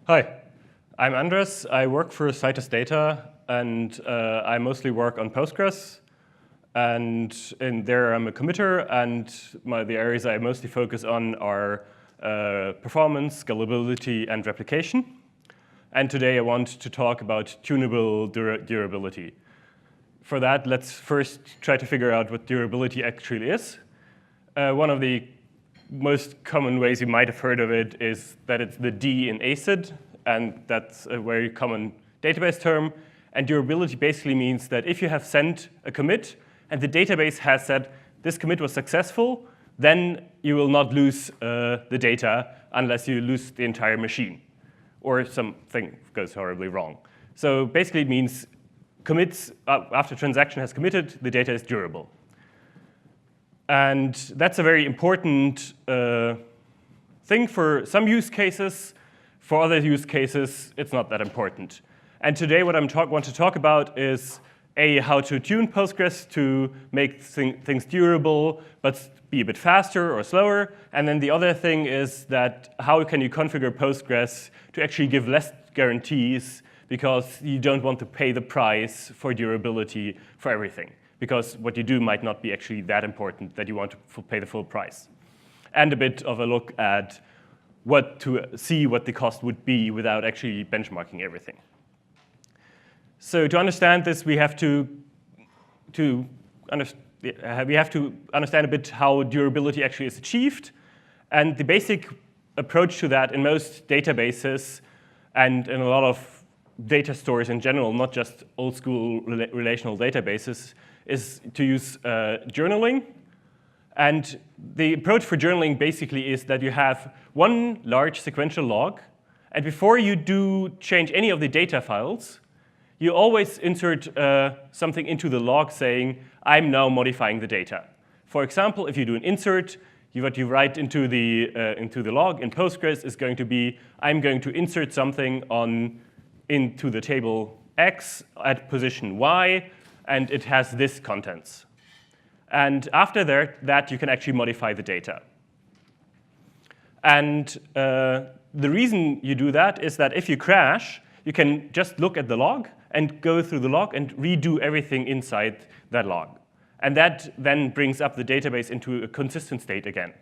Hi, I'm Andres. I work for Citus Data, and I mostly work on Postgres. And in there, I'm a committer, and the areas I mostly focus on are performance, scalability, and replication. And today, I want to talk about tunable durability. For that, let's first try to figure out what durability actually is. One of the most common ways you might have heard of it is that it's the D in ACID, and that's a very common database term. And durability basically means that if you have sent a commit, and the database has said this commit was successful, then you will not lose the data unless you lose the entire machine, or something goes horribly wrong. So basically it means commits, after a transaction has committed, the data is durable. And that's a very important thing for some use cases. For other use cases, it's not that important. And today what I want to talk about is how to tune Postgres to make things durable, but be a bit faster or slower. And then the other thing is that how can you configure Postgres to actually give less guarantees, because you don't want to pay the price for durability for everything, because what you do might not be actually that important that you want to pay the full price. And a bit of a look at to see what the cost would be without actually benchmarking everything. So to understand this, we have to understand a bit how durability actually is achieved. And the basic approach to that in most databases and in a lot of data stores in general, not just old school relational databases, is to use journaling. And the approach for journaling basically is that you have one large sequential log, and before you do change any of the data files, you always insert something into the log saying, I'm now modifying the data. For example, if you do an insert, what you write into the log in Postgres is going to be, I'm going to insert something into the table X at position Y, and it has this contents. And after that, you can actually modify the data. And the reason you do that is that if you crash, you can just look at the log and go through the log and redo everything inside that log. And that then brings up the database into a consistent state again.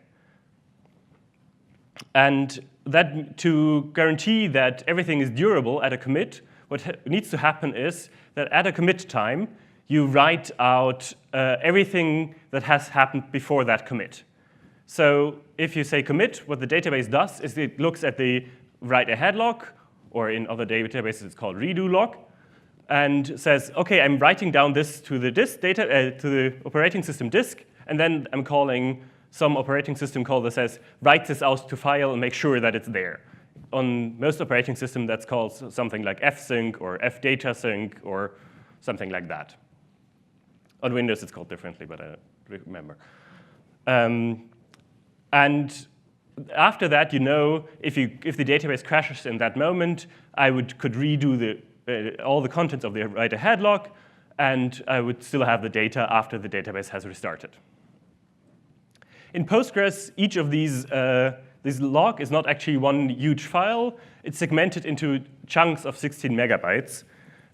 And that to guarantee that everything is durable at a commit, what needs to happen is that at a commit time, you write out everything that has happened before that commit. So if you say commit, what the database does is it looks at the write-ahead log, or in other databases it's called redo log, and says, OK, I'm writing down this to the disk to the operating system disk, and then I'm calling some operating system call that says, write this out to file and make sure that it's there. On most operating systems, that's called something like fsync or fdatasync or something like that. On Windows, it's called differently, but I don't remember. And after that, you know, if the database crashes in that moment, I could redo all the contents of the write-ahead log, and I would still have the data after the database has restarted. In Postgres, each of these log is not actually one huge file. It's segmented into chunks of 16 megabytes.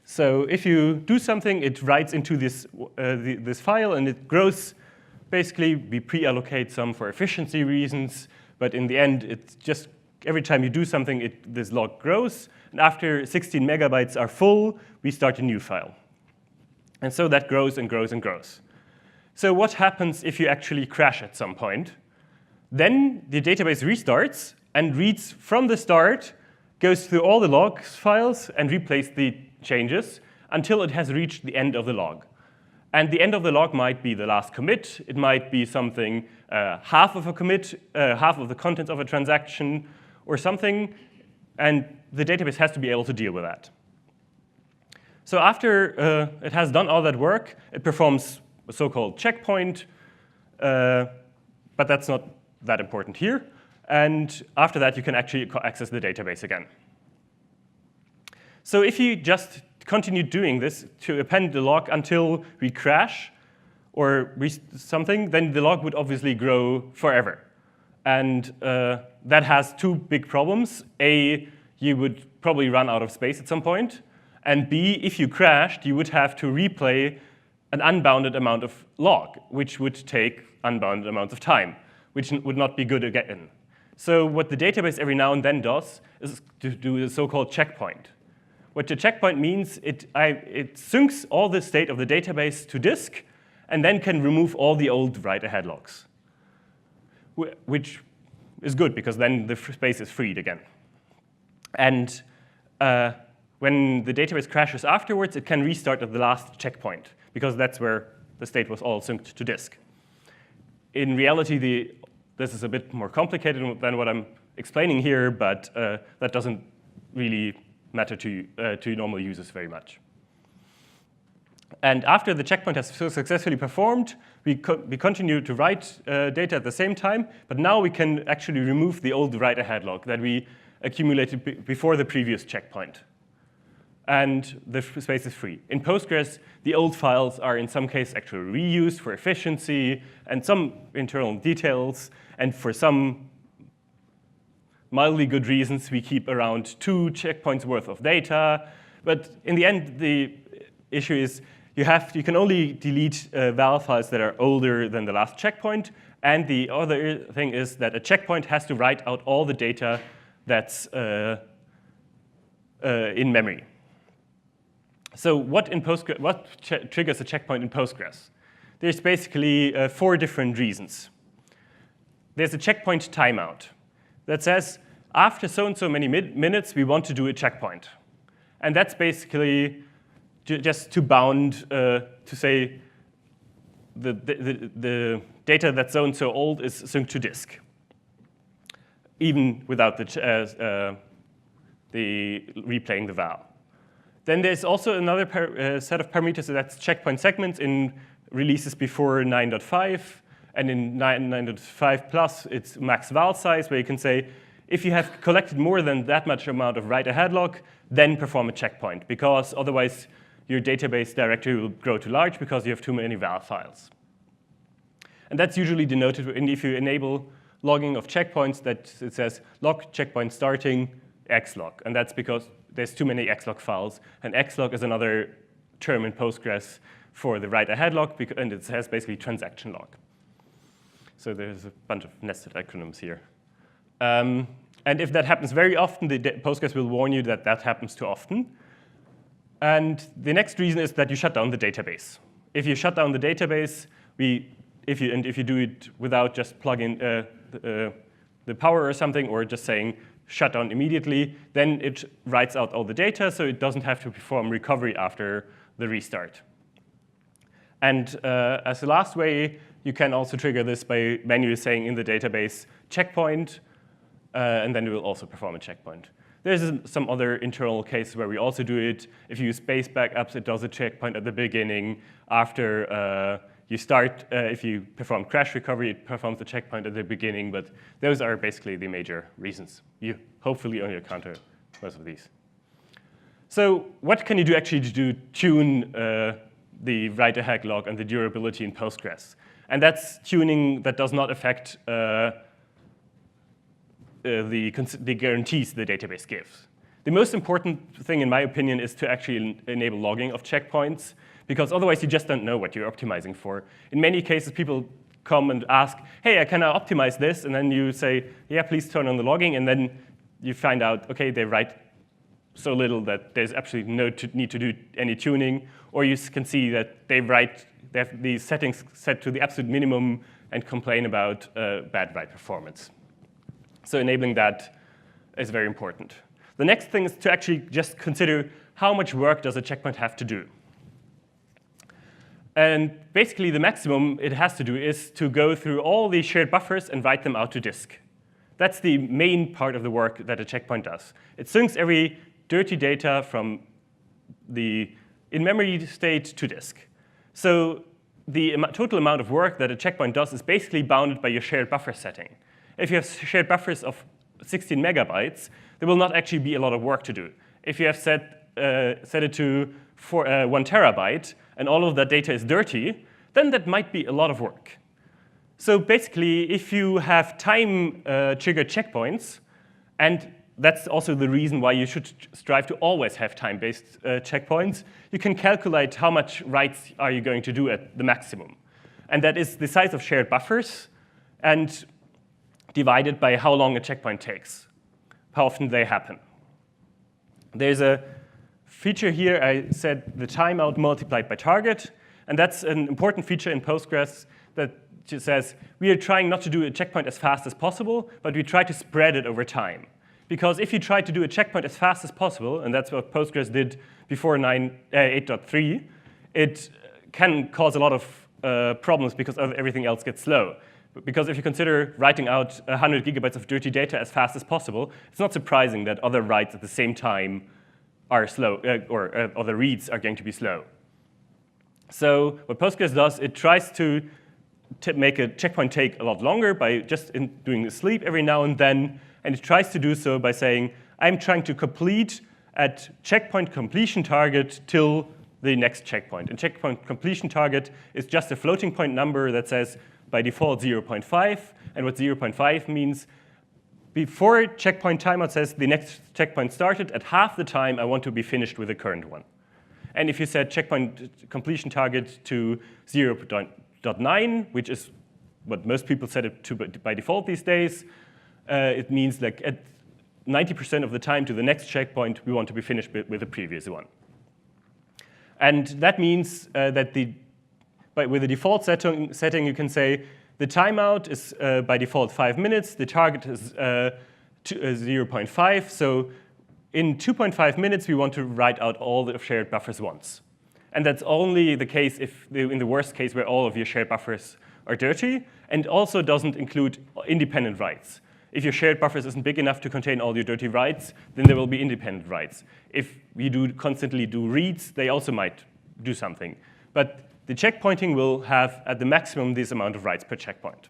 So if you do something, it writes into this file, and it grows. Basically, we pre-allocate some for efficiency reasons. But in the end, it's just every time you do something, this log grows. And after 16 megabytes are full, we start a new file. And so that grows and grows and grows. So what happens if you actually crash at some point? Then the database restarts and reads from the start, goes through all the log files, and replaces the changes until it has reached the end of the log. And the end of the log might be the last commit. It might be something, half of a commit, half of the contents of a transaction, or something. And the database has to be able to deal with that. So after it has done all that work, it performs a so-called checkpoint. But that's not that important here. And after that, you can actually access the database again. So if you just continue doing this to append the log until we crash or something, then the log would obviously grow forever. And that has two big problems. A, you would probably run out of space at some point. And B, if you crashed, you would have to replay an unbounded amount of log, which would take unbounded amounts of time, which would not be good again. So what the database every now and then does is to do a so-called checkpoint. What the checkpoint means, it syncs all the state of the database to disk, and then can remove all the old write-ahead logs, which is good, because then the space is freed again. And when the database crashes afterwards, it can restart at the last checkpoint, because that's where the state was all synced to disk. In reality, this is a bit more complicated than what I'm explaining here, but that doesn't really matter to normal users very much. And after the checkpoint has successfully performed, we continue to write data at the same time, but now we can actually remove the old write-ahead log that we accumulated before the previous checkpoint. And the space is free. In Postgres, the old files are in some cases actually reused for efficiency and some internal details. And for some mildly good reasons, we keep around 2 checkpoints worth of data. But in the end, the issue is you can only delete val files that are older than the last checkpoint. And the other thing is that a checkpoint has to write out all the data that's in memory. So what triggers a checkpoint in Postgres? There's basically 4 different reasons. There's a checkpoint timeout that says, after so-and-so many minutes, we want to do a checkpoint. And that's basically just to bound, to say the data that's so-and-so old is synced to disk, even without the replaying the val. Then there's also another set of parameters, so that's checkpoint segments in releases before 9.5. And in 9.5 plus, it's max val size, where you can say, if you have collected more than that much amount of write-ahead log, then perform a checkpoint, because otherwise your database directory will grow too large because you have too many val files. And that's usually denoted if you enable logging of checkpoints, that it says log checkpoint starting xlog. And that's because there's too many xlog files. And xlog is another term in Postgres for the write-ahead log, and it has basically transaction log. So there's a bunch of nested acronyms here. And if that happens very often, Postgres will warn you that that happens too often. And the next reason is that you shut down the database. If you shut down the database, if you do it without just plugging the power or something, or just saying shut down immediately, then it writes out all the data, so it doesn't have to perform recovery after the restart. And as the last way, you can also trigger this by manually saying in the database checkpoint, and then it will also perform a checkpoint. There's some other internal cases where we also do it. If you use base backups, it does a checkpoint at the beginning. After you start, if you perform crash recovery, it performs a checkpoint at the beginning. But those are basically the major reasons. You hopefully only encounter most of these. So what can you do actually to tune the write-ahead log and the durability in Postgres? And that's tuning that does not affect the guarantees the database gives. The most important thing, in my opinion, is to actually enable logging of checkpoints, because otherwise you just don't know what you're optimizing for. In many cases, people come and ask, hey, can I optimize this? And then you say, yeah, please turn on the logging. And then you find out, OK, they write so little that there's absolutely no need to do any tuning. Or you can see that they have these settings set to the absolute minimum and complain about bad write performance. So enabling that is very important. The next thing is to actually just consider how much work does a checkpoint have to do. And basically, the maximum it has to do is to go through all the shared buffers and write them out to disk. That's the main part of the work that a checkpoint does. It syncs every dirty data from the in-memory state to disk. So the total amount of work that a checkpoint does is basically bounded by your shared buffer setting. If you have shared buffers of 16 megabytes, there will not actually be a lot of work to do. If you have set it to 1 terabyte, and all of that data is dirty, then that might be a lot of work. So basically, if you have time-triggered checkpoints, and that's also the reason why you should strive to always have time-based checkpoints. You can calculate how much writes are you going to do at the maximum. And that is the size of shared buffers and divided by how long a checkpoint takes, how often they happen. There's a feature here, I said the timeout multiplied by target, and that's an important feature in Postgres that just says we are trying not to do a checkpoint as fast as possible, but we try to spread it over time. Because if you try to do a checkpoint as fast as possible, and that's what Postgres did before 8.3, it can cause a lot of problems because everything else gets slow. Because if you consider writing out 100 gigabytes of dirty data as fast as possible, it's not surprising that other writes at the same time are slow, or other reads are going to be slow. So what Postgres does, it tries to make a checkpoint take a lot longer by just doing a sleep every now and then, and it tries to do so by saying, I'm trying to complete at checkpoint completion target till the next checkpoint. And checkpoint completion target is just a floating point number that says, by default, 0.5. And what 0.5 means, before checkpoint timeout says the next checkpoint started, at half the time, I want to be finished with the current one. And if you set checkpoint completion target to 0.9, which is what most people set it to by default these days, it means like at 90% of the time to the next checkpoint, we want to be finished with the previous one. And that means that with the default setting, you can say the timeout is by default 5 minutes. The target is 0.5. So in 2.5 minutes, we want to write out all the shared buffers once. And that's only the case in the worst case where all of your shared buffers are dirty, and also doesn't include independent writes. If your shared buffers isn't big enough to contain all your dirty writes, then there will be independent writes. If you constantly do reads, they also might do something. But the checkpointing will have, at the maximum, this amount of writes per checkpoint.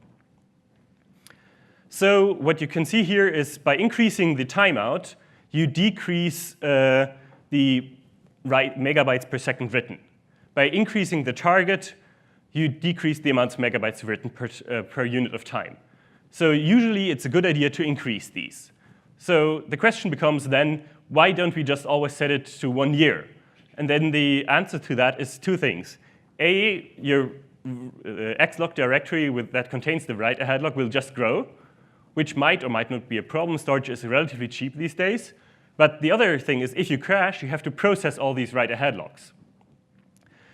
So what you can see here is by increasing the timeout, you decrease the megabytes per second written. By increasing the target, you decrease the amount of megabytes written per unit of time. So usually, it's a good idea to increase these. So the question becomes then, why don't we just always set it to 1 year? And then the answer to that is two things. A, your xlog directory that contains the write-ahead log will just grow, which might or might not be a problem. Storage is relatively cheap these days. But the other thing is, if you crash, you have to process all these write-ahead logs.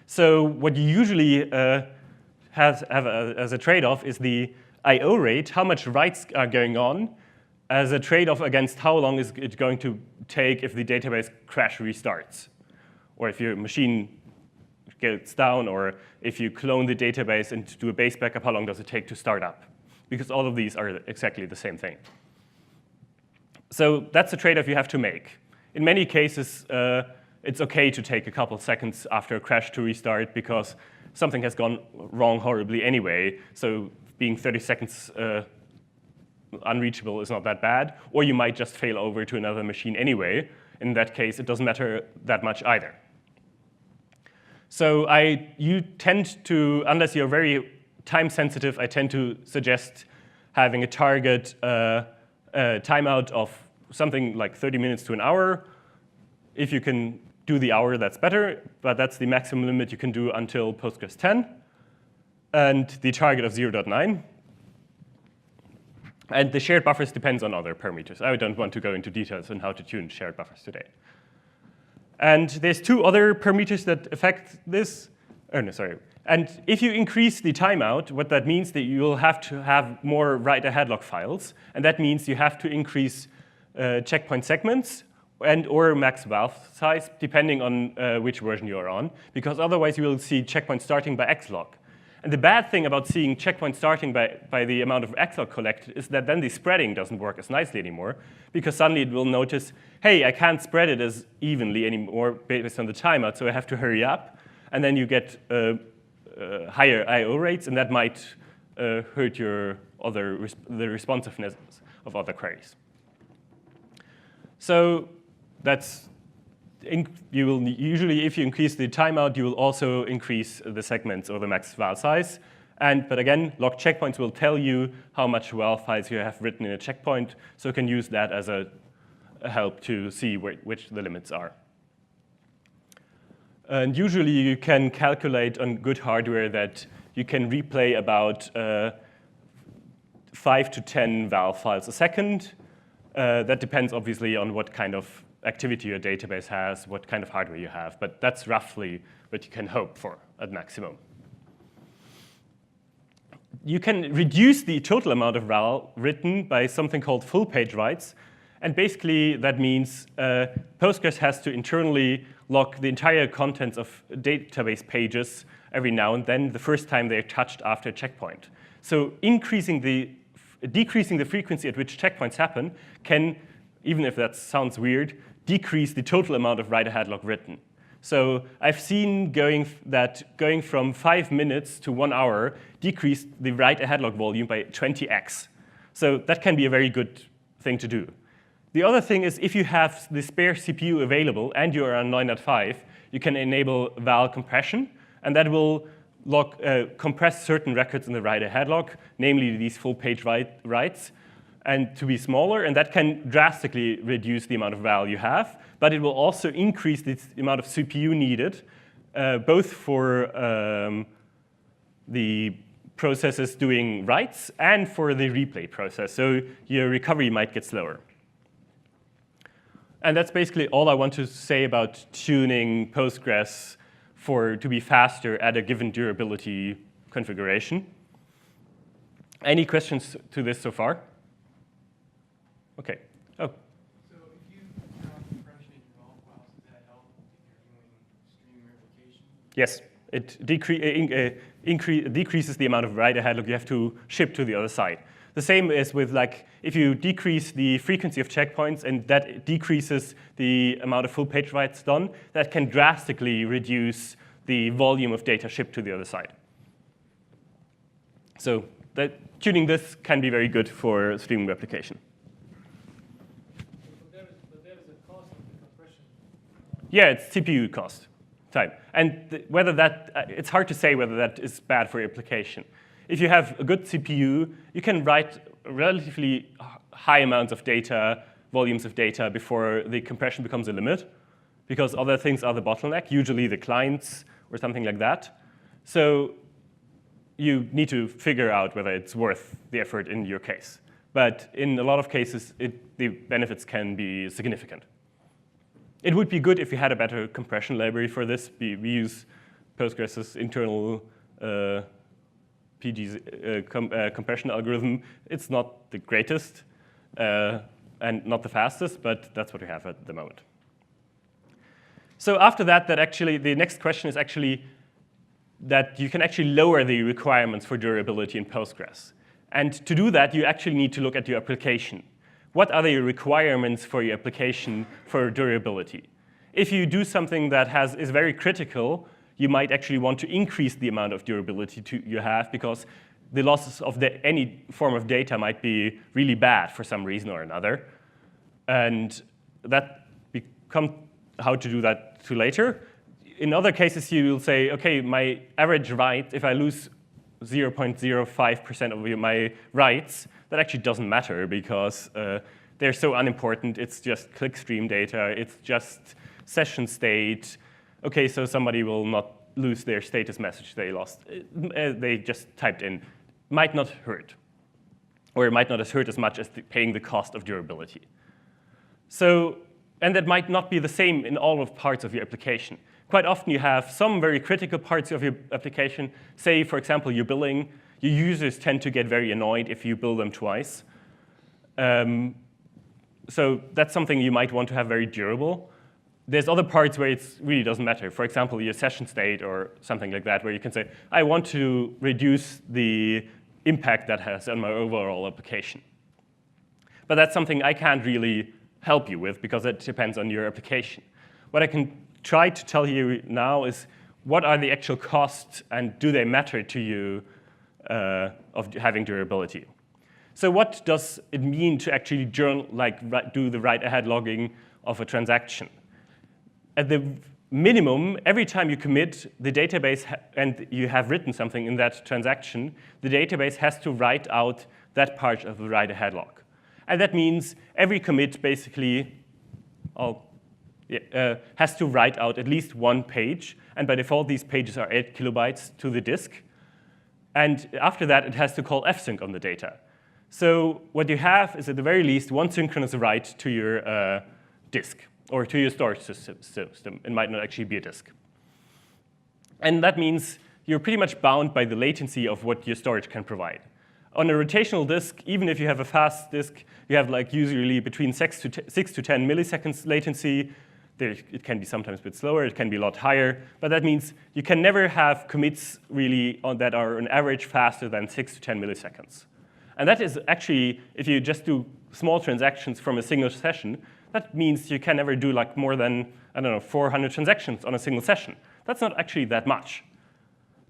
So what you usually have as a trade-off is the I/O rate, how much writes are going on, as a trade-off against how long is it going to take if the database crash restarts, or if your machine gets down, or if you clone the database and do a base backup, how long does it take to start up? Because all of these are exactly the same thing. So that's a trade-off you have to make. In many cases, it's OK to take a couple seconds after a crash to restart because something has gone wrong horribly anyway. So being 30 seconds unreachable is not that bad. Or you might just fail over to another machine anyway. In that case, it doesn't matter that much either. So you tend to, unless you're very time sensitive, I tend to suggest having a target timeout of something like 30 minutes to an hour. If you can do the hour, that's better. But that's the maximum limit you can do until Postgres 10. And the target of 0.9. And the shared buffers depends on other parameters. I don't want to go into details on how to tune shared buffers today. And there's two other parameters that affect this. Oh, no, sorry. And if you increase the timeout, what that means that you will have to have more write-ahead log files. And that means you have to increase checkpoint segments or max valve size, depending on which version you're on. Because otherwise, you will see checkpoint starting by xlog. And the bad thing about seeing checkpoint starting by the amount of xlog collected is that then the spreading doesn't work as nicely anymore, because suddenly it will notice, hey, I can't spread it as evenly anymore based on the timeout, so I have to hurry up. And then you get higher I/O rates, and that might hurt the responsiveness of other queries. So that's you will usually, if you increase the timeout, you will also increase the segments or the max val size. But again, log checkpoints will tell you how much val files you have written in a checkpoint, so you can use that as a help to see which the limits are. And usually you can calculate on good hardware that you can replay about 5 to 10 val files a second. That depends obviously on what kind of activity your database has, what kind of hardware you have, but that's roughly what you can hope for at maximum. You can reduce the total amount of val written by something called full page writes, and basically that means Postgres has to internally log the entire contents of database pages every now and then, the first time they're touched after a checkpoint. So decreasing the frequency at which checkpoints happen can, even if that sounds weird, decrease the total amount of write-ahead log written. So I've seen going from 5 minutes to 1 hour decreased the write-ahead log volume by 20x. So that can be a very good thing to do. The other thing is if you have the spare CPU available and you are on 9.5, you can enable val compression, and that will compress certain records in the write-ahead log, namely these full-page writes, and to be smaller, and that can drastically reduce the amount of val you have, but it will also increase the amount of CPU needed, both for the processes doing writes and for the replay process, so your recovery might get slower. And that's basically all I want to say about tuning Postgres to be faster at a given durability configuration. Any questions to this so far? OK. Oh. So if you compression in your log files, does that help if you're doing stream replication? Yes. It decreases the amount of write-ahead log you have to ship to the other side. The same is with, like, if you decrease the frequency of checkpoints and that decreases the amount of full page writes done, that can drastically reduce the volume of data shipped to the other side. So tuning this can be very good for streaming replication. But there is a cost of the compression. Yeah, it's CPU cost, time. And whether it's hard to say whether that is bad for your application. If you have a good CPU, you can write relatively high amounts of data, volumes of data, before the compression becomes a limit, because other things are the bottleneck, usually the clients or something like that. So you need to figure out whether it's worth the effort in your case. But in a lot of cases, the benefits can be significant. It would be good if you had a better compression library for this. We use Postgres' internal compression algorithm. It's not the greatest and not the fastest, but that's what we have at the moment. So after that actually, the next question is actually that you can actually lower the requirements for durability in Postgres. And to do that, you actually need to look at your application. What are the requirements for your application for durability? If you do something that is very critical, you might actually want to increase the amount of durability you have, because the losses of any form of data might be really bad for some reason or another. And that becomes how to do that to later. In other cases, you will say, OK, my average write, if I lose 0.05% of my writes, that actually doesn't matter, because they're so unimportant. It's just clickstream data. It's just session state. OK, so somebody will not lose their status message they lost. They just typed in. Might not hurt. Or it might not hurt as much as paying the cost of durability. So, and that might not be the same in all of parts of your application. Quite often you have some very critical parts of your application. Say, for example, your billing. Your users tend to get very annoyed if you bill them twice. So that's something you might want to have very durable. There's other parts where it really doesn't matter. For example, your session state or something like that, where you can say, I want to reduce the impact that has on my overall application. But that's something I can't really help you with, because it depends on your application. What I can try to tell you now is, what are the actual costs, and do they matter to you of having durability? So what does it mean to actually do the write-ahead logging of a transaction? At the minimum, every time you commit the database and you have written something in that transaction, the database has to write out that part of the write-ahead log. And that means every commit basically has to write out at least one page. And by default, these pages are 8 kilobytes to the disk. And after that, it has to call fsync on the data. So what you have is at the very least one synchronous write to your disk or to your storage system. It might not actually be a disk. And that means you're pretty much bound by the latency of what your storage can provide. On a rotational disk, even if you have a fast disk, you have like usually between 6 to 10 milliseconds latency. It can be sometimes a bit slower, it can be a lot higher, but that means you can never have commits really that are on average faster than 6 to 10 milliseconds. And that is actually, if you just do small transactions from a single session, that means you can never do like more than, I don't know, 400 transactions on a single session. That's not actually that much.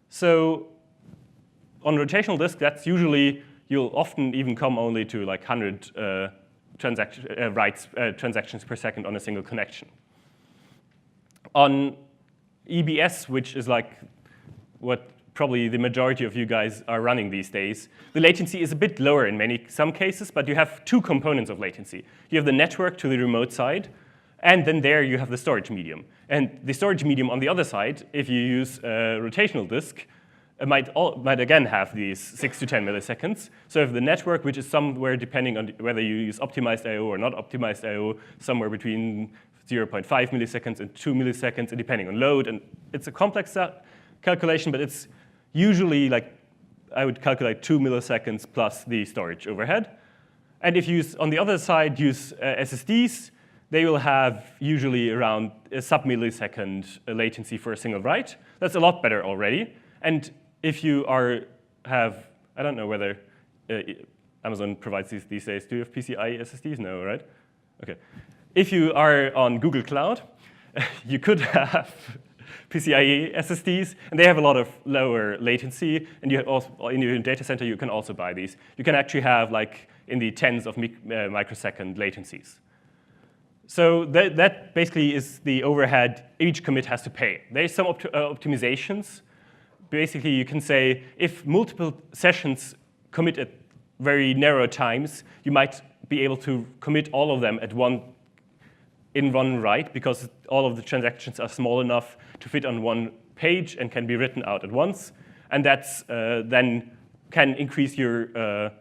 So on rotational disk, that's usually, you'll often even come only to like 100 transactions per second on a single connection. On EBS, which is like what probably the majority of you guys are running these days, the latency is a bit lower in some cases, but you have two components of latency. You have the network to the remote side, and then there you have the storage medium. And the storage medium on the other side, if you use a rotational disk, it might again have these 6 to 10 milliseconds. So if the network, which is somewhere depending on whether you use optimized I/O or not optimized I/O, somewhere between 0.5 milliseconds and 2 milliseconds, and depending on load. And it's a complex calculation, but it's usually like, I would calculate 2 milliseconds plus the storage overhead. And if you use, on the other side, use SSDs, they will have usually around a sub-millisecond latency for a single write. That's a lot better already. And if you have, I don't know whether Amazon provides these days. Do you have PCIe SSDs? No, right? OK. If you are on Google Cloud, you could have PCIe SSDs, and they have a lot of lower latency. And you have also, in your data center, you can also buy these. You can actually have like in the tens of microsecond latencies. So that basically is the overhead each commit has to pay. There's some optimizations. Basically, you can say if multiple sessions commit at very narrow times, you might be able to commit all of them in one write, because all of the transactions are small enough to fit on one page and can be written out at once. And that's then can increase your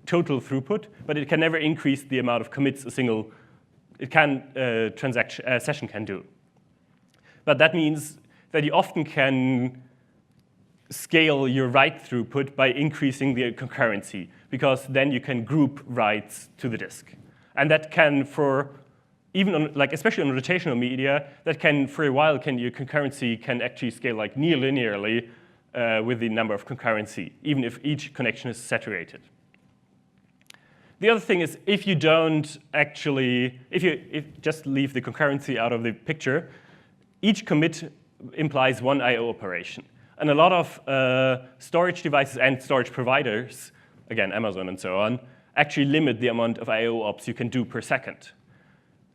total throughput, but it can never increase the amount of commits a session can do. But that means that you often can scale your write throughput by increasing the concurrency, because then you can group writes to the disk. And that can, even on, like especially on rotational media, that can, for a while, your concurrency can actually scale like near linearly with the number of concurrency, even if each connection is saturated. The other thing is, if you don't actually, if you just leave the concurrency out of the picture, each commit implies one I/O operation. And a lot of storage devices and storage providers, again, Amazon and so on, actually limit the amount of I/O ops you can do per second.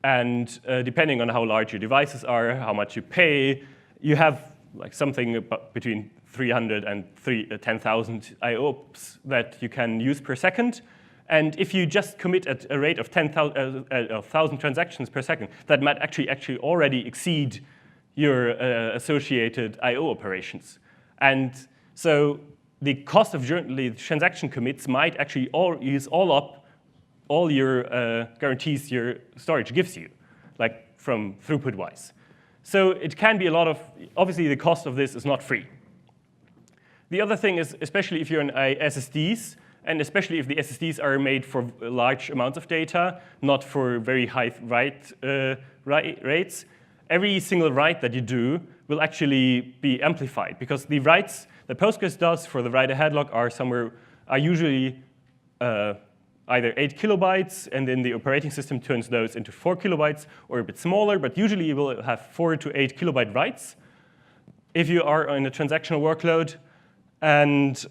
And depending on how large your devices are, how much you pay, you have like something between 300 and 10,000 I/O ops that you can use per second. And if you just commit at a rate of 1,000 transactions per second, that might actually already exceed your associated I/O operations. And so the cost of the transaction commits might actually use all your guarantees your storage gives you, like from throughput-wise. So it can be a lot of, obviously the cost of this is not free. The other thing is, especially if you're on SSDs, and especially if the SSDs are made for large amounts of data, not for very high write rates, every single write that you do will actually be amplified, because the writes that Postgres does for the write-ahead log are usually either 8 kilobytes, and then the operating system turns those into 4 kilobytes, or a bit smaller, but usually you will have 4 to 8 kilobyte writes if you are on a transactional workload. And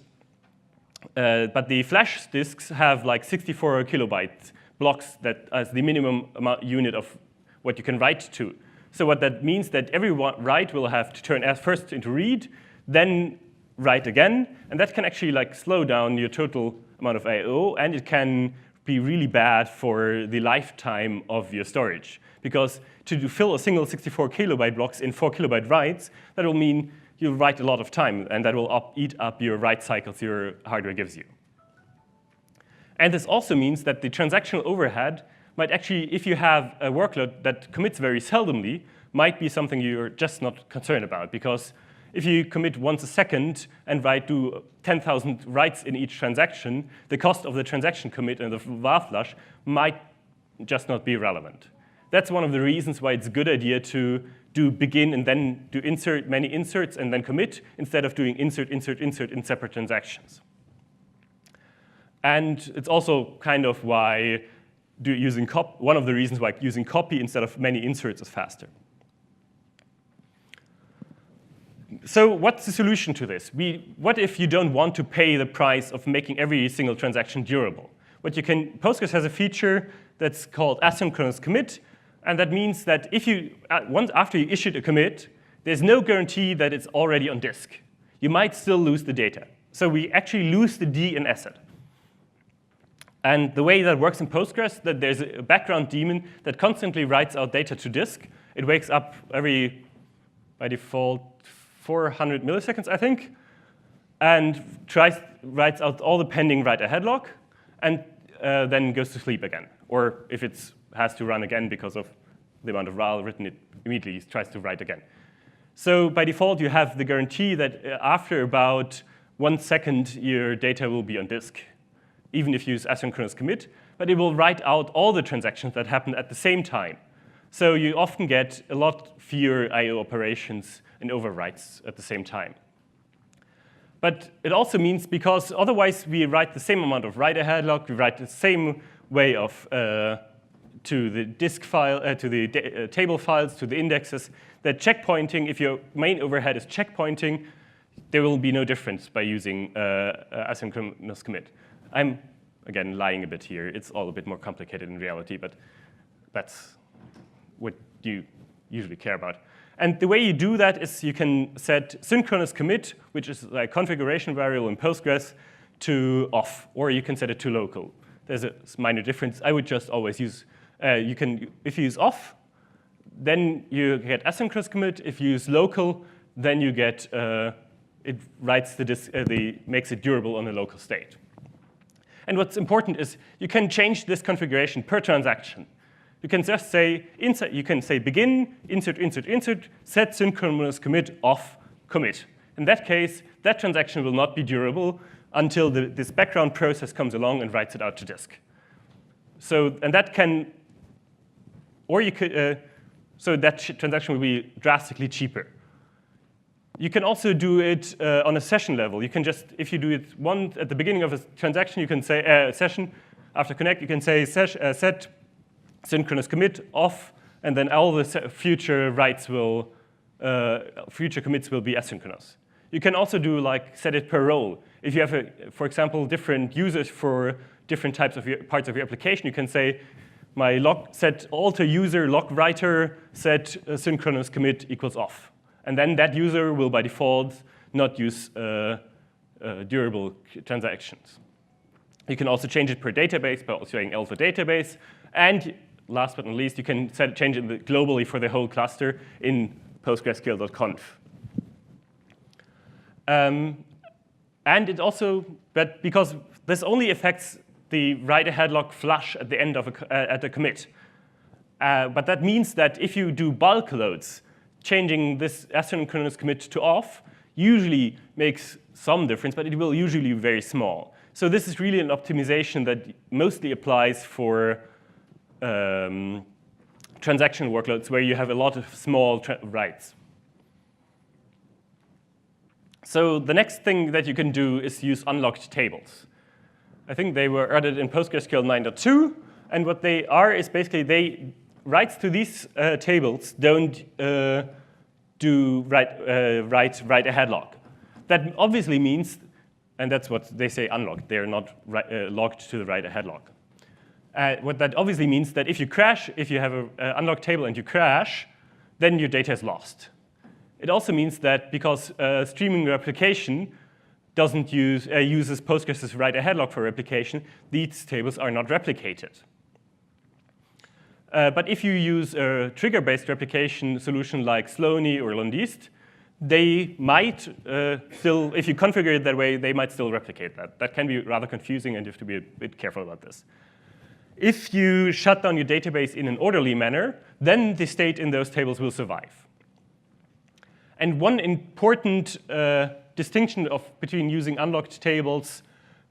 but the flash disks have like 64 kilobyte blocks that as the minimum unit of what you can write to. So what that means that every write will have to turn first into read, then write again, and that can actually like slow down your total amount of I/O, and it can be really bad for the lifetime of your storage. Because to fill a single 64 kilobyte blocks in 4 kilobyte writes, that will mean you'll write a lot of time, and that will eat up your write cycles your hardware gives you. And this also means that the transactional overhead might actually, if you have a workload that commits very seldomly, might be something you're just not concerned about. Because if you commit once a second and do 10,000 writes in each transaction, the cost of the transaction commit and the var flush might just not be relevant. That's one of the reasons why it's a good idea to do begin and then do insert, many inserts, and then commit, instead of doing insert, insert, insert in separate transactions. And it's also kind of why one of the reasons why using copy instead of many inserts is faster. So what's the solution to this? What if you don't want to pay the price of making every single transaction durable? Postgres has a feature that's called asynchronous commit, and that means that if after you issued a commit, there's no guarantee that it's already on disk. You might still lose the data. So we actually lose the D in asset. And the way that works in Postgres, that there's a background daemon that constantly writes out data to disk. It wakes up by default, 400 milliseconds, I think, and writes out all the pending write-ahead log, and then goes to sleep again. Or if it has to run again because of the amount of val written, it immediately tries to write again. So by default, you have the guarantee that after about 1 second, your data will be on disk, even if you use asynchronous commit. But it will write out all the transactions that happen at the same time. So you often get a lot fewer I/O operations and overwrites at the same time. But it also means, because otherwise we write the same amount of write-ahead log, we write the same way of to the disk file, to the table files, to the indexes, that checkpointing, if your main overhead is checkpointing, there will be no difference by using asynchronous commit. I'm, again, lying a bit here. It's all a bit more complicated in reality, but that's what you usually care about. And the way you do that is you can set synchronous commit, which is a configuration variable in Postgres, to off, or you can set it to local. There's a minor difference. I would just always use, if you use off, then you get asynchronous commit. If you use local, then you get, it writes the disk, makes it durable on a local state. And what's important is you can change this configuration per transaction. You can just say, you can say begin, insert, insert, insert, set synchronous commit, off, commit. In that case, that transaction will not be durable until this background process comes along and writes it out to disk. So, and that can, or you could, so that transaction will be drastically cheaper. You can also do it on a session level. You can just, if you do it at the beginning of a transaction, you can say session. After connect, you can say set synchronous commit off, and then all the future writes will, future commits will be asynchronous. You can also do set it per role. If you have, for example, different users for different types of parts of your application, you can say my set alter user log writer set synchronous commit equals off. And then that user will, by default, not use durable transactions. You can also change it per database by also saying alpha database. And last but not least, you can change it globally for the whole cluster in postgresql.conf. And it also, but because this only affects the write-ahead log flush at the end of at a commit. But that means that if you do bulk loads, changing this asynchronous commit to off usually makes some difference, but it will usually be very small. So this is really an optimization that mostly applies for transactional workloads where you have a lot of small writes. So the next thing that you can do is use unlocked tables. I think they were added in PostgreSQL 9.2, and what they are is basically writes to these tables don't do write-ahead log. That obviously means, and that's what they say unlocked, they're not logged to the write-ahead log. What that obviously means that if you crash, if you have an unlocked table and you crash, then your data is lost. It also means that because streaming replication, doesn't uses Postgres' write-ahead log for replication, these tables are not replicated. But if you use a trigger-based replication solution like Sloaney or Londist, they might still, if you configure it that way, they might still replicate that. That can be rather confusing, and you have to be a bit careful about this. If you shut down your database in an orderly manner, then the state in those tables will survive. And one important distinction between using unlocked tables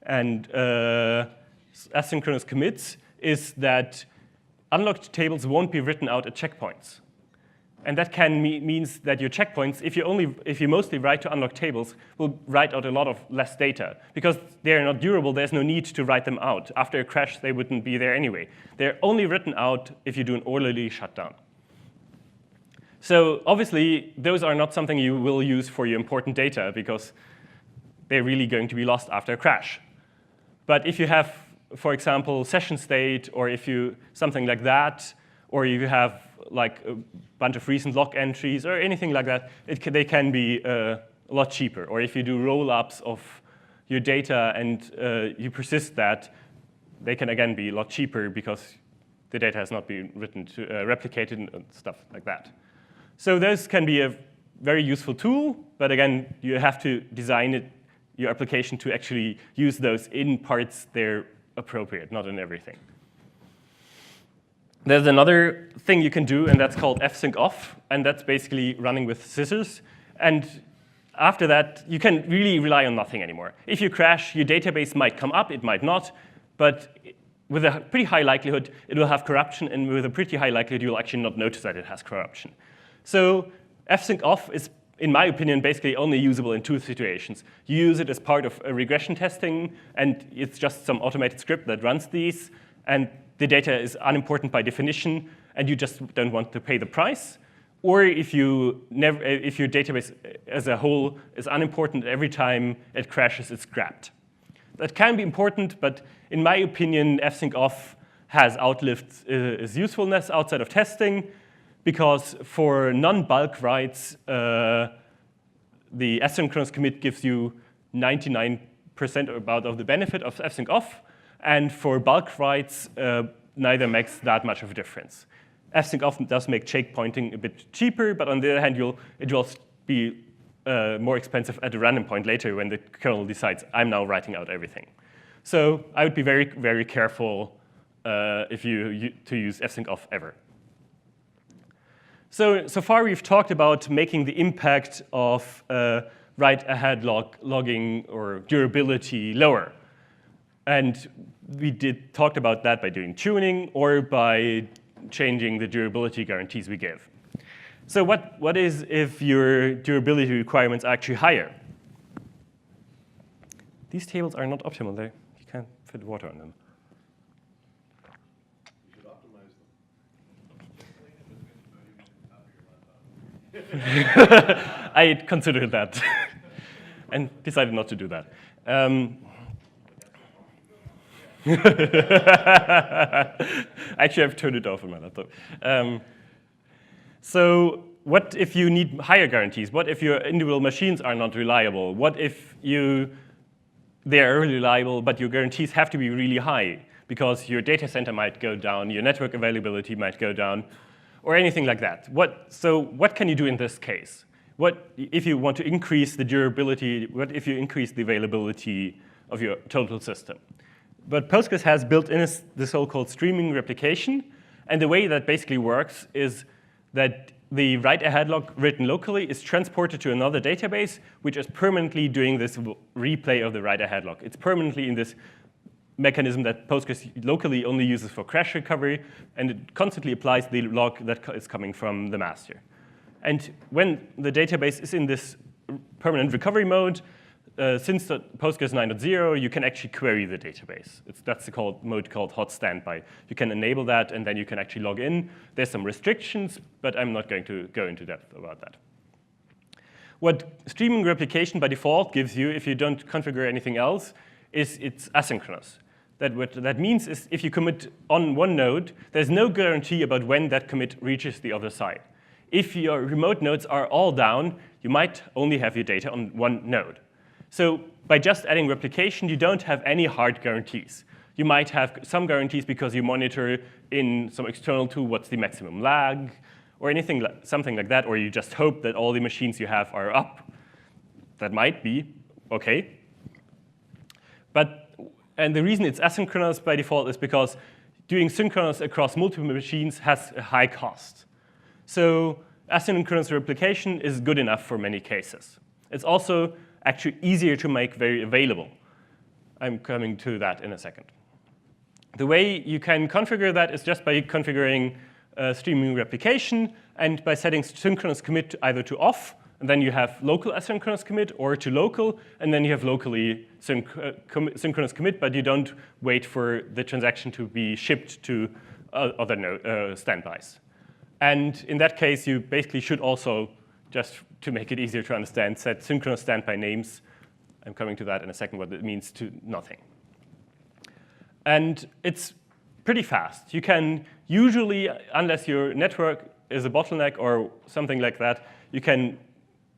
and asynchronous commits is that unlocked tables won't be written out at checkpoints. And that means that your checkpoints, if you mostly write to unlocked tables, will write out a lot of less data. Because they're not durable, there's no need to write them out. After a crash, they wouldn't be there anyway. They're only written out if you do an orderly shutdown. So obviously, those are not something you will use for your important data, because they're really going to be lost after a crash. But if you have, for example, session state, or if you something like that, or you have like a bunch of recent log entries, or anything like that, they can be a lot cheaper. Or if you do roll-ups of your data and you persist that, they can again be a lot cheaper because the data has not been replicated and stuff like that. So those can be a very useful tool, but again, you have to design your application to actually use those in parts they're appropriate, not in everything. There's another thing you can do, and that's called fsync off, and that's basically running with scissors. And after that, you can really rely on nothing anymore. If you crash, your database might come up, it might not, but with a pretty high likelihood, it will have corruption, and with a pretty high likelihood, you'll actually not notice that it has corruption. So fsync off is, in my opinion, basically only usable in two situations. You use it as part of a regression testing, and it's just some automated script that runs these, and the data is unimportant by definition, and you just don't want to pay the price. Or if your database as a whole is unimportant, every time it crashes, it's scrapped. That can be important, but in my opinion, fsync off has outlived its usefulness outside of testing, because for non-bulk writes, the asynchronous commit gives you 99% about of the benefit of fsync off, and for bulk writes, neither makes that much of a difference. Fsync off does make checkpointing a bit cheaper, but on the other hand, it will be more expensive at a random point later when the kernel decides, I'm now writing out everything. So I would be very, very careful to use fsync off ever. So far we've talked about making the impact of write-ahead logging or durability lower. And we talked about that by doing tuning or by changing the durability guarantees we give. So what is if your durability requirements are actually higher? These tables are not optimal. You can't fit water on them. You should optimize them. I considered that and decided not to do that. Actually, I've turned it off on my laptop. So what if you need higher guarantees? What if your individual machines are not reliable? What if they are reliable, but your guarantees have to be really high because your data center might go down, your network availability might go down, or anything like that? So what can you do in this case? What if you want to increase the durability? What if you increase the availability of your total system? But Postgres has built in the so-called streaming replication. And the way that basically works is that the write-ahead log written locally is transported to another database, which is permanently doing this replay of the write-ahead log. It's permanently in this mechanism that Postgres locally only uses for crash recovery, and it constantly applies the log that is coming from the master. And when the database is in this permanent recovery mode, since the Postgres 9.0, you can actually query the database. That's the mode called hot standby. You can enable that, and then you can actually log in. There's some restrictions, but I'm not going to go into depth about that. What streaming replication by default gives you, if you don't configure anything else, is it's asynchronous. What that means is if you commit on one node, there's no guarantee about when that commit reaches the other side. If your remote nodes are all down, you might only have your data on one node. So by just adding replication, you don't have any hard guarantees. You might have some guarantees because you monitor in some external tool what's the maximum lag, or anything, something like that, or you just hope that all the machines you have are up. That might be OK. And the reason it's asynchronous by default is because doing synchronous across multiple machines has a high cost. So asynchronous replication is good enough for many cases. It's also actually easier to make very available. I'm coming to that in a second. The way you can configure that is just by configuring streaming replication and by setting synchronous commit either to off, and then you have local asynchronous commit, or to local, and then you have locally synchronous commit, but you don't wait for the transaction to be shipped to other standbys. And in that case, you basically should also, just to make it easier to understand, set synchronous standby names. I'm coming to that in a second, what it means to nothing. And it's pretty fast. You can usually, unless your network is a bottleneck or something like that, you can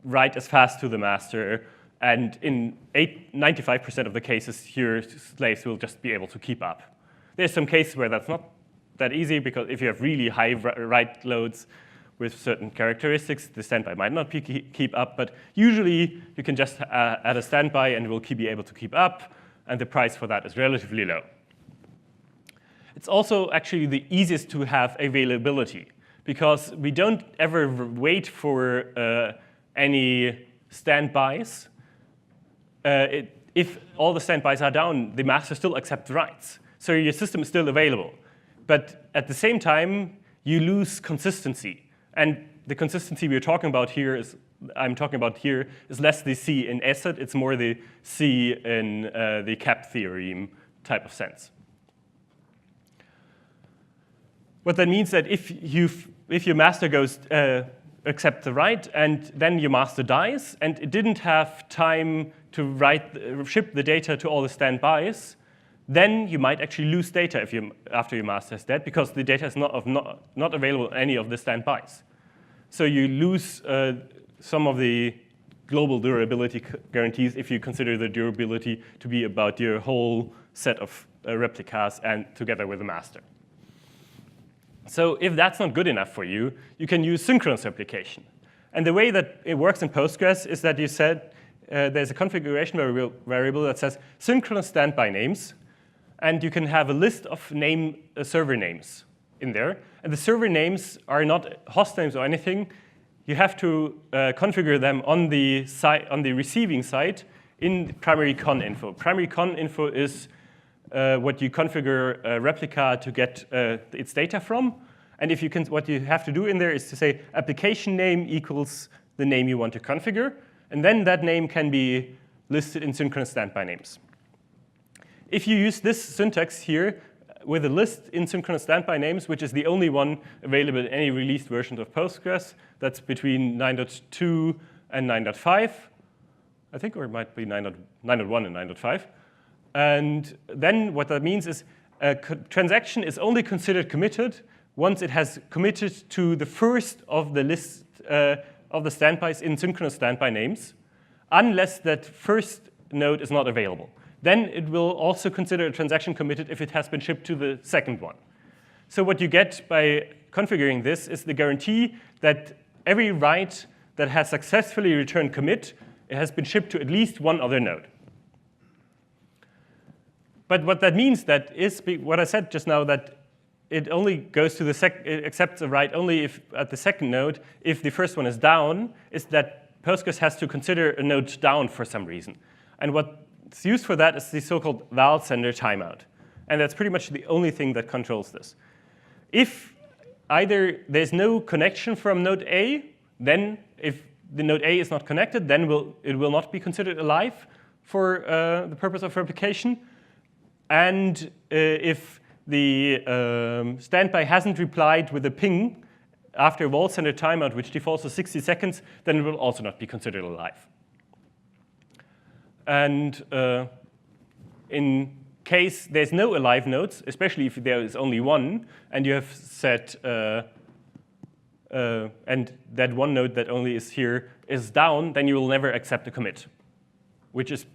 write as fast to the master. And in 95% of the cases, your slaves will just be able to keep up. There's some cases where that's not that easy, because if you have really high write loads with certain characteristics, the standby might not keep up. But usually, you can just add a standby, and it will be able to keep up. And the price for that is relatively low. It's also actually the easiest to have availability, because we don't ever wait for any standbys. If all the standbys are down, the master still accepts writes. So your system is still available. But at the same time, you lose consistency. And the consistency we're talking about here is, is less the C in ACID. It's more the C in the cap theorem type of sense. What that means that if your master goes accept the write, and then your master dies, and it didn't have time to ship the data to all the standbys, then you might actually lose data after your master is dead, because the data is not available in any of the standbys. So you lose some of the global durability guarantees if you consider the durability to be about your whole set of replicas and together with the master. So if that's not good enough for you, you can use synchronous replication. And the way that it works in Postgres is that you said there's a configuration variable that says synchronous standby names, and you can have a list of server names in there. And the server names are not host names or anything. You have to configure them on the receiving side in primary con info. Primary con info is what you configure a replica to get its data from. And what you have to do in there is to say application name equals the name you want to configure. And then that name can be listed in synchronous standby names. If you use this syntax here with a list in synchronous standby names, which is the only one available in any released versions of Postgres, that's between 9.2 and 9.5, I think, or it might be 9.1 and 9.5. And then what that means is a transaction is only considered committed once it has committed to the first of the list of the standbys in synchronous standby names, unless that first node is not available. Then it will also consider a transaction committed if it has been shipped to the second one. So what you get by configuring this is the guarantee that every write that has successfully returned commit, it has been shipped to at least one other node. But what that means is what I said just now, that it only goes to it accepts a write only if at the second node, if the first one is down, is that Postgres has to consider a node down for some reason. And what's used for that is the so-called val sender timeout. And that's pretty much the only thing that controls this. If either there's no connection from node A, then if the node A is not connected, then it will not be considered alive for the purpose of replication. And if the standby hasn't replied with a ping after a val sender timeout, which defaults to 60 seconds, then it will also not be considered alive. And in case there's no alive nodes, especially if there is only one, and you have set and that one node that only is here is down, then you will never accept a commit. which is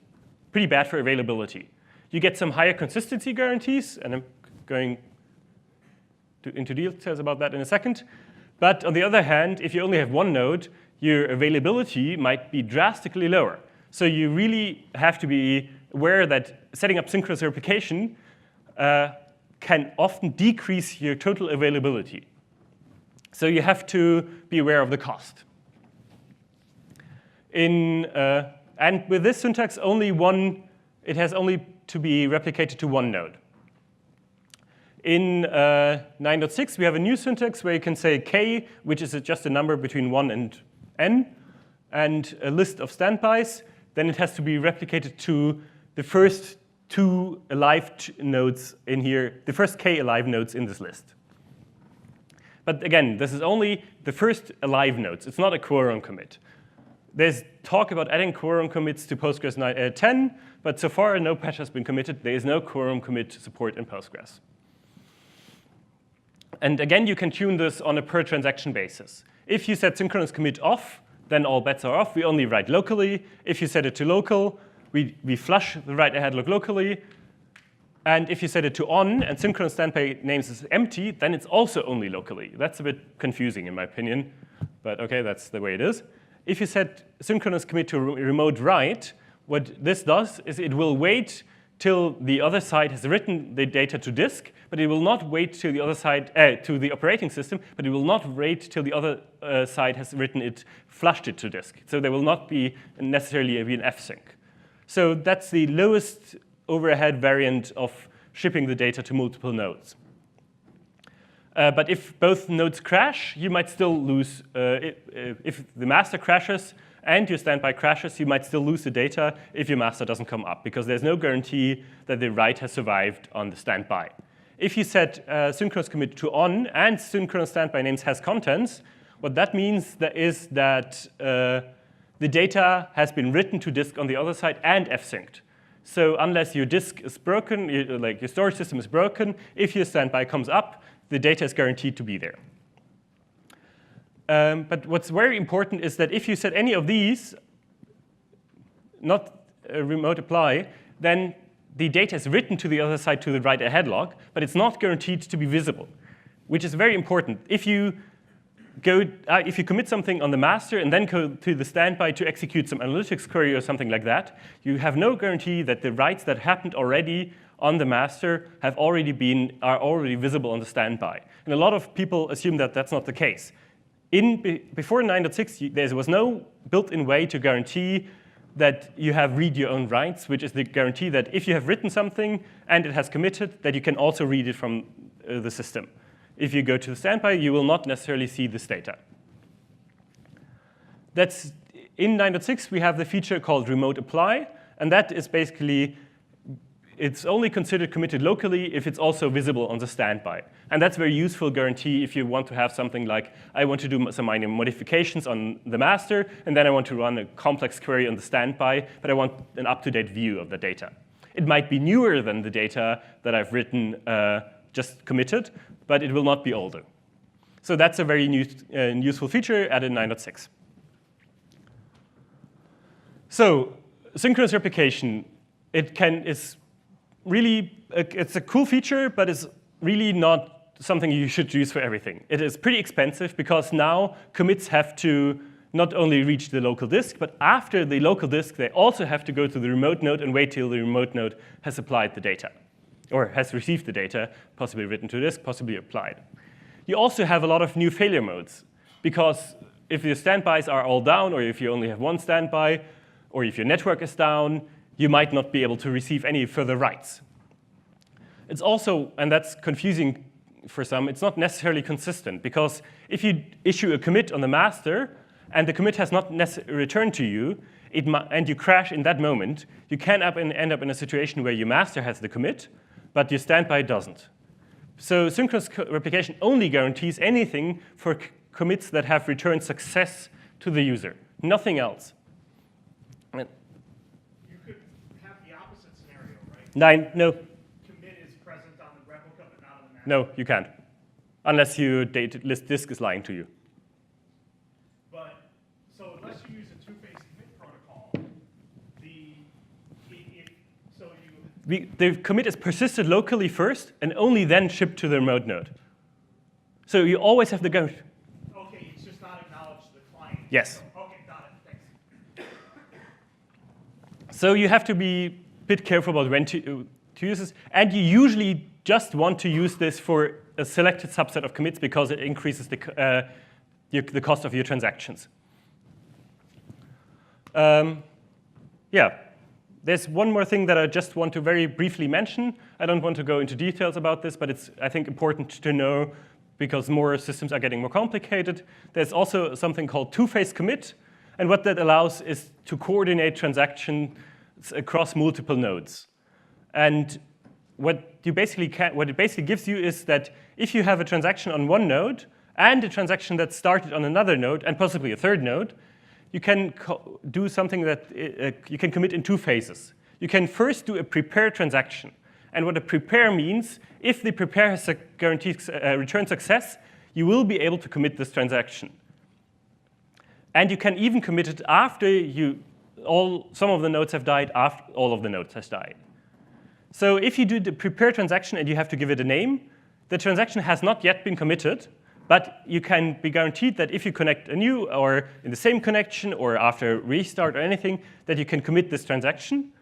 pretty bad for availability. You get some higher consistency guarantees, and I'm going into details about that in a second. But on the other hand, if you only have one node, your availability might be drastically lower. So you really have to be aware that setting up synchronous replication can often decrease your total availability. So you have to be aware of the cost. And with this syntax, it has only to be replicated to one node. In 9.6, we have a new syntax where you can say k, which is just a number between 1 and n, and a list of standbys. Then it has to be replicated to the first two alive nodes in here, the first k alive nodes in this list. But again, this is only the first alive nodes. It's not a quorum commit. There's talk about adding quorum commits to Postgres 10, but so far no patch has been committed. There is no quorum commit support in Postgres. And again, you can tune this on a per transaction basis. If you set synchronous commit off, then all bets are off. We only write locally. If you set it to local, we flush the write ahead log locally. And if you set it to on and synchronous standby names is empty, then it's also only locally. That's a bit confusing in my opinion, but OK, that's the way it is. If you set synchronous commit to remote write, what this does is it will wait till the other side has written the data to disk, but it will not wait till the other side to the operating system, but it will not wait till the other side has written it, flushed it to disk. So there will not be necessarily be an fsync. So that's the lowest overhead variant of shipping the data to multiple nodes. But if both nodes crash, you might still lose. If the master crashes and your standby crashes, you might still lose the data if your master doesn't come up, because there's no guarantee that the write has survived on the standby. If you set synchronous commit to on and synchronous standby names has contents, what that means is that the data has been written to disk on the other side and fsynced. So unless your disk is broken, like your storage system is broken, if your standby comes up, the data is guaranteed to be there. But what's very important is that if you set any of these, not a remote apply, then the data is written to the other side to the write ahead log, but it's not guaranteed to be visible, which is very important. If you commit something on the master and then go to the standby to execute some analytics query or something like that, you have no guarantee that the writes that happened already on the master are already visible on the standby. And a lot of people assume that that's not the case. Before 9.6, there was no built-in way to guarantee that you have read your own writes, which is the guarantee that if you have written something and it has committed, that you can also read it from the system. If you go to the standby, you will not necessarily see this data. In 9.6, we have the feature called remote apply, and that is basically it's only considered committed locally if it's also visible on the standby. And that's a very useful guarantee if you want to have something like, I want to do some minor modifications on the master, and then I want to run a complex query on the standby, but I want an up-to-date view of the data. It might be newer than the data that I've written just committed, but it will not be older. So that's a very useful feature added in 9.6. So synchronous replication, it's a cool feature, but it's really not something you should use for everything. It is pretty expensive because now commits have to not only reach the local disk, but after the local disk, they also have to go to the remote node and wait till the remote node has applied the data, or has received the data, possibly written to disk, possibly applied. You also have a lot of new failure modes, because if your standbys are all down, or if you only have one standby, or if your network is down, you might not be able to receive any further writes. It's also, and that's confusing for some, it's not necessarily consistent, because if you issue a commit on the master, and the commit has not returned to you, and you crash in that moment, you can end up in a situation where your master has the commit, but your standby doesn't. So synchronous replication only guarantees anything for commits that have returned success to the user, nothing else. No. Commit is present on the replica, but not on the master. No, you can't, unless your list disk is lying to you. But so unless you use a two-phase commit protocol, the the commit is persisted locally first and only then shipped to the remote node. So you always have the guarantee. Okay, it's just not acknowledged to the client. Yes. Okay, got it. Thanks. So you have to be a bit careful about when to use this. And you usually just want to use this for a selected subset of commits because it increases the cost of your transactions. Yeah. There's one more thing that I just want to very briefly mention. I don't want to go into details about this, but it's, I think, important to know because more systems are getting more complicated. There's also something called two-phase commit. And what that allows is to coordinate transactions across multiple nodes. And what it basically gives you is that if you have a transaction on one node and a transaction that started on another node and possibly a third node, you can do something that you can commit in two phases. You can first do a prepare transaction. And what a prepare means, if the prepare has a guaranteed return success, you will be able to commit this transaction. And you can even commit it after some of the nodes have died, after all of the nodes has died. So if you do the prepare transaction and you have to give it a name, the transaction has not yet been committed, but you can be guaranteed that if you connect anew or in the same connection or after restart or anything, that you can commit this transaction.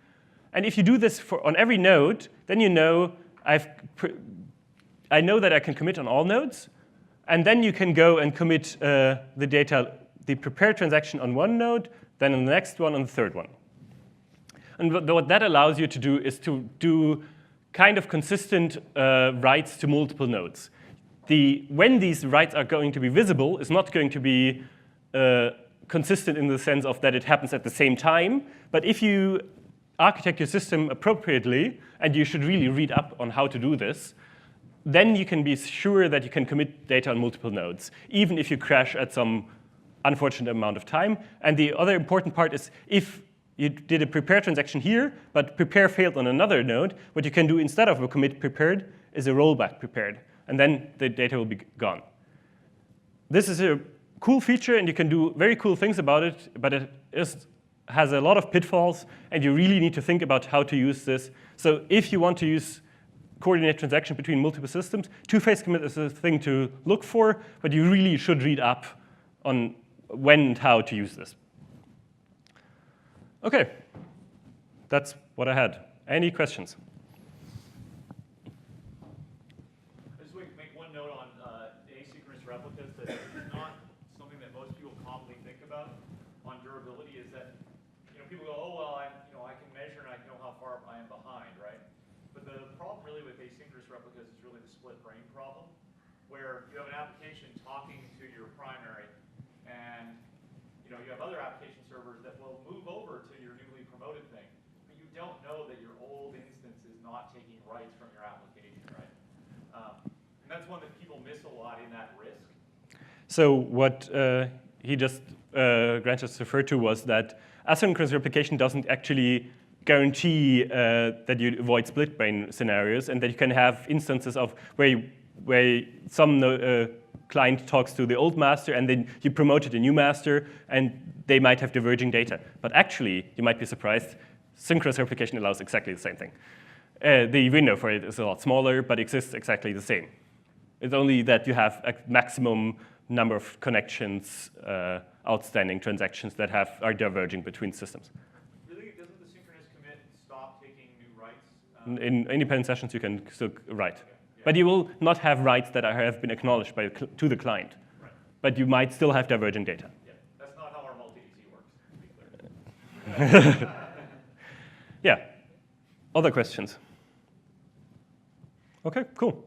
And if you do this on every node, then you know I know that I can commit on all nodes. And then you can go and commit the prepared transaction on one node, then on the next one, on the third one. And what that allows you to do is to do kind of consistent writes to multiple nodes. When these writes are going to be visible is not going to be consistent in the sense of that it happens at the same time. But if you architect your system appropriately, and you should really read up on how to do this, then you can be sure that you can commit data on multiple nodes, even if you crash at some unfortunate amount of time. And the other important part is if you did a prepare transaction here, but prepare failed on another node, what you can do instead of a commit prepared is a rollback prepared. And then the data will be gone. This is a cool feature, and you can do very cool things about it, but it has a lot of pitfalls, and you really need to think about how to use this. So if you want to use coordinate transaction between multiple systems, two-phase commit is a thing to look for, but you really should read up on when and how to use this. OK, that's what I had. Any questions? Replicas that is not something that most people commonly think about on durability is that people go, oh well, I can measure and I know how far I am behind, right? But the problem really with asynchronous replicas is really the split brain problem, where you have an application talking to your primary, and you have other application servers that will move over to your newly promoted thing, but you don't know that your old instance is not taking writes from your application, right? And that's one that people miss a lot in that risk. So what Grant just referred to was that asynchronous replication doesn't actually guarantee that you avoid split brain scenarios, and that you can have instances of where some client talks to the old master, and then you promoted a new master, and they might have diverging data. But actually, you might be surprised, synchronous replication allows exactly the same thing. The window for it is a lot smaller, but exists exactly the same. It's only that you have a maximum number of connections, outstanding transactions that are diverging between systems. Really, doesn't the synchronous commit stop taking new writes? In independent sessions, you can still write. Okay. Yeah. But you will not have writes that have been acknowledged to the client. Right. But you might still have divergent data. Yeah, that's not how our multi-DC works, to be clear. Yeah. Other questions? OK, cool.